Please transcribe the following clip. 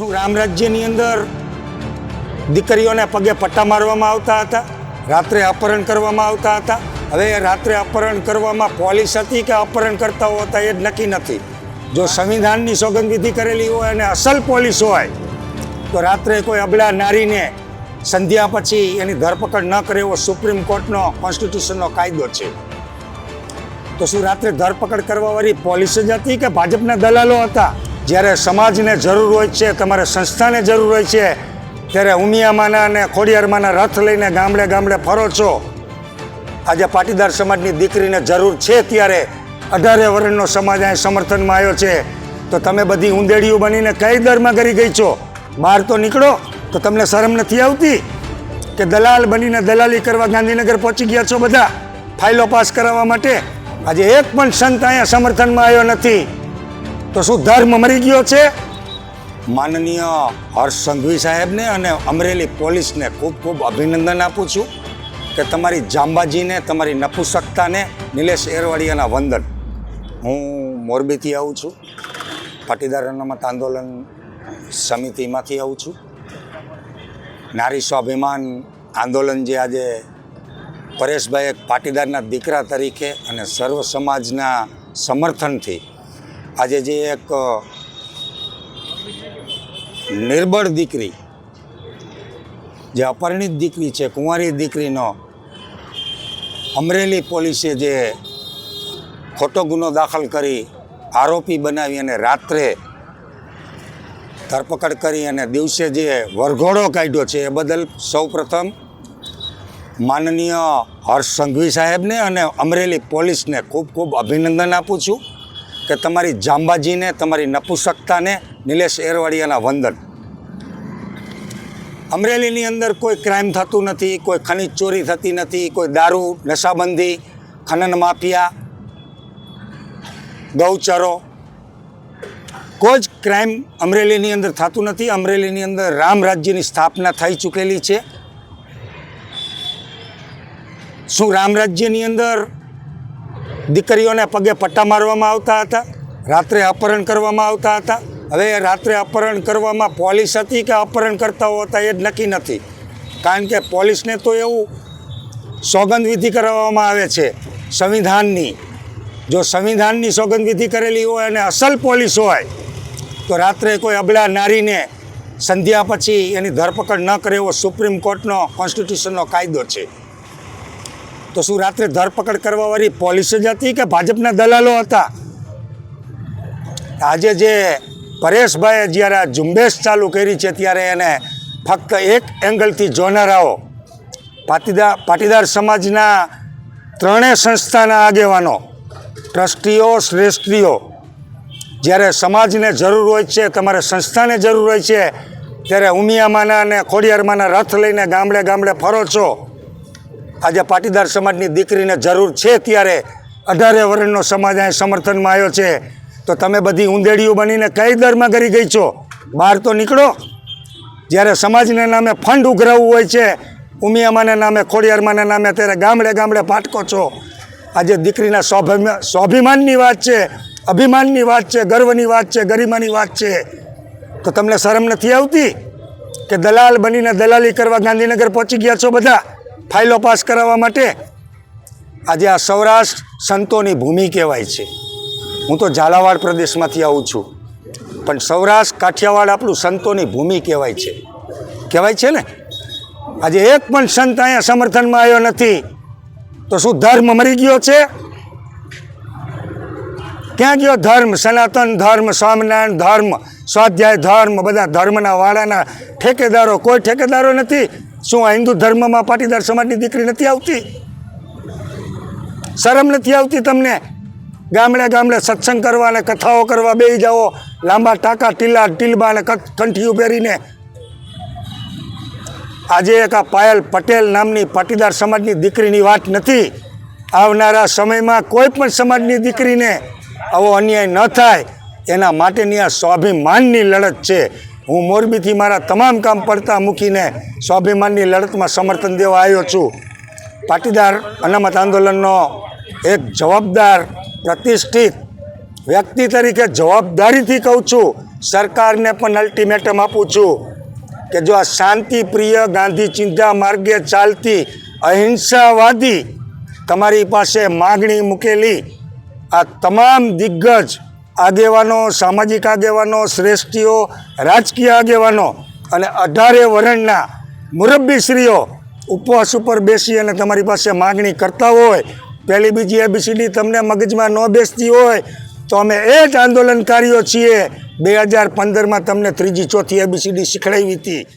શું રામ રાજ્યની અંદર દીકરીઓને પગે પટ્ટા મારવામાં આવતા હતા, રાત્રે અપહરણ કરવામાં આવતા હતા? હવે રાત્રે અપહરણ કરવામાં પોલીસ હતી કે અપહરણકર્તાઓ હતા એ જ નક્કી નથી. જો સંવિધાનની સોગંદવિધિ કરેલી હોય અને અસલ પોલીસ હોય તો રાત્રે કોઈ અબલા નારીને સંધ્યા પછી એની ધરપકડ ન કરે એવો સુપ્રીમ કોર્ટનો કોન્સ્ટિટ્યુશનનો કાયદો છે. તો શું રાત્રે ધરપકડ કરવાવાળી પોલીસ જ હતી કે ભાજપના દલાલો હતા? જ્યારે સમાજને જરૂર હોય છે, તમારે સંસ્થાને જરૂર હોય છે, ત્યારે ઉમિયામાના અને ખોડિયારમાંના રથ લઈને ગામડે ગામડે ફરો છો. આજે પાટીદાર સમાજની દીકરીને જરૂર છે ત્યારે 18 વર્ષનો સમાજ અહીં સમર્થનમાં આવ્યો છે. તો તમે બધી ઊંધેડીઓ બનીને કઈ દરમાં કરી ગઈ છો? બહાર તો નીકળો. તો તમને શરમ નથી આવતી કે દલાલ બનીને દલાલી કરવા ગાંધીનગર પહોંચી ગયા છો બધા ફાઇલો પાસ કરાવવા માટે? આજે એક પણ સંત અહીંયા સમર્થનમાં આવ્યો નથી. તો શું ધર્મ મરી ગયો છે? માનનીય હર્ષ સંઘવી સાહેબને અને અમરેલી પોલીસને ખૂબ ખૂબ અભિનંદન આપું છું કે તમારી જાંબાજીને, તમારી નપુસકતાને, નિલેશ એરવાડિયાના વંદન. હું મોરબીથી આવું છું, પાટીદાર અનામત આંદોલન સમિતિમાંથી આવું છું. નારી સ્વાભિમાન આંદોલન જે આજે પરેશભાઈ એક પાટીદારના દીકરા તરીકે અને સર્વ સમાજના સમર્થનથી આજે જે એક નિર્બળ દીકરી, જે અપરિણિત દીકરી છે, કુંવારી દીકરીનો અમરેલી પોલીસે જે ખોટો ગુનો દાખલ કરી આરોપી બનાવી અને રાત્રે ધરપકડ કરી અને દિવસે જે વરઘોડો કાઢ્યો છે એ બદલ સૌપ્રથમ માનનીય હર્ષ સંઘવી સાહેબને અને અમરેલી પોલીસને ખૂબ ખૂબ અભિનંદન આપું છું કે તમારી જાંબાજીને, તમારી નપુસકતાને, નિલેશ એરવાડિયાના વંદન. અમરેલીની અંદર કોઈ ક્રાઇમ થતું નથી, કોઈ ખનીજ ચોરી થતી નથી, કોઈ દારૂ, નશાબંધી, ખનન માફિયા, ગૌચરો, કોઈ જ ક્રાઇમ અમરેલીની અંદર થતું નથી. અમરેલીની અંદર રામ રાજ્યની સ્થાપના થઈ ચૂકેલી છે. શું રામ રાજ્યની અંદર દીકરીઓને પગે પટ્ટા મારવામાં આવતા હતા, રાત્રે અપહરણ કરવામાં આવતા હતા? હવે રાત્રે અપહરણ કરવામાં પોલીસ હતી કે અપહરણકર્તાઓ હતા એ જ નક્કી નથી. કારણ કે પોલીસને તો એવું સોગંદવિધિ કરાવવામાં આવે છે સંવિધાનની. જો સંવિધાનની સોગંદવિધિ કરેલી હોય અને અસલ પોલીસ હોય તો રાત્રે કોઈ અબલા નારીને સંધ્યા પછી એની ધરપકડ ન કરે એવો સુપ્રીમ કોર્ટનો કોન્સ્ટિટ્યુશનનો કાયદો છે. તો શું રાત્રે ધરપકડ કરવાવાળી પોલીસ જ હતી કે ભાજપના દલાલો હતા? આજે જે પરેશભાઈએ જ્યારે આ ઝુંબેશ ચાલુ કરી છે ત્યારે એને ફક્ત એક એંગલથી જોનારાઓ, પાટીદાર સમાજના ત્રણેય સંસ્થાના આગેવાનો, ટ્રસ્ટીઓ, શ્રેષ્ઠીઓ, જ્યારે સમાજને જરૂર હોય છે, તમારે સંસ્થાને જરૂર હોય છે, ત્યારે ઉમિયામાના અને ખોડિયારમાંના રથ લઈને ગામડે ગામડે ફરો છો. આજે પાટીદાર સમાજની દીકરીને જરૂર છે ત્યારે 18 વર્ષનો સમાજ અહીં સમર્થનમાં આવ્યો છે. તો તમે બધી ઊંધેડીઓ બનીને કઈ દરમાં કરી ગઈ છો? બહાર તો નીકળો. જ્યારે સમાજના નામે ફંડ ઉઘરાવવું હોય છે, ઉમિયામાના નામે, ખોડિયારમાંના નામે, ત્યારે ગામડે ગામડે પાટકો છો. આજે દીકરીના સ્વાભિમાનની વાત છે, અભિમાનની વાત છે, ગર્વની વાત છે, ગરિમાની વાત છે. તો તમને શરમ નથી આવતી કે દલાલ બનીને દલાલી કરવા ગાંધીનગર પહોંચી ગયા છો બધા ફાઇલો પાસ કરાવવા માટે? આજે આ સૌરાષ્ટ્ર સંતોની ભૂમિ કહેવાય છે. હું તો ઝાલાવાડ પ્રદેશમાંથી આવું છું, પણ સૌરાષ્ટ્ર, કાઠિયાવાડ આપણું સંતોની ભૂમિ કહેવાય છે. કહેવાય છે ને? આજે એક પણ સંત અહીંયા સમર્થનમાં આવ્યો નથી. તો શું ધર્મ મરી ગયો છે? ક્યાં ગયો ધર્મ? સનાતન ધર્મ, સ્વામિનારાયણ ધર્મ, સ્વાધ્યાય ધર્મ, બધા ધર્મના વાળાના ઠેકેદારો. કોઈ ઠેકેદારો નથી. શું આ હિન્દુ ધર્મમાં પાટીદાર સમાજની દીકરી નથી આવતી? શરમ નથી આવતી તમને? ગામડે ગામડે સત્સંગ કરવા અને કથાઓ કરવા બેસી જાઓ, લાંબા ટાંકા, ટીલબા અને કંઠીઓ પહેરીને. આજે એક આ પાયલ પટેલ નામની પાટીદાર સમાજની દીકરીની વાત નથી. આવનારા સમયમાં કોઈ પણ સમાજની દીકરીને આવો અન્યાય ન થાય એના માટેની આ સ્વાભિમાનની લડત છે. હું મોરબીથી મારા તમામ કામ પડતા મૂકીને સ્વાભિમાનની લડતમાં સમર્થન દેવા આવ્યો છું. પાટીદાર અનામત આંદોલનનો એક જવાબદાર, પ્રતિષ્ઠિત વ્યક્તિ તરીકે જવાબદારીથી કહું છું સરકારને પણ અલ્ટિમેટમ આપું છું કે જો આ શાંતિપ્રિય ગાંધી ચિંધ્યા માર્ગે ચાલતી અહિંસાવાદી તમારી પાસે માગણી મૂકેલી આ તમામ દિગ્ગજ આગેવાનો, સામાજિક આગેવાનો, શ્રેષ્ઠીઓ, રાજકીય આગેવાનો અને 18 વર્ણના મુરબ્બીશ્રીઓ ઉપવાસ ઉપર બેસી અને તમારી પાસે માગણી કરતા હોય, પહેલી બીજી ABCD તમને મગજમાં ન બેસતી હોય તો અમે એ જ આંદોલનકારીઓ છીએ 2015માં તમને ત્રીજી ચોથી ABCD શીખડાવી હતી.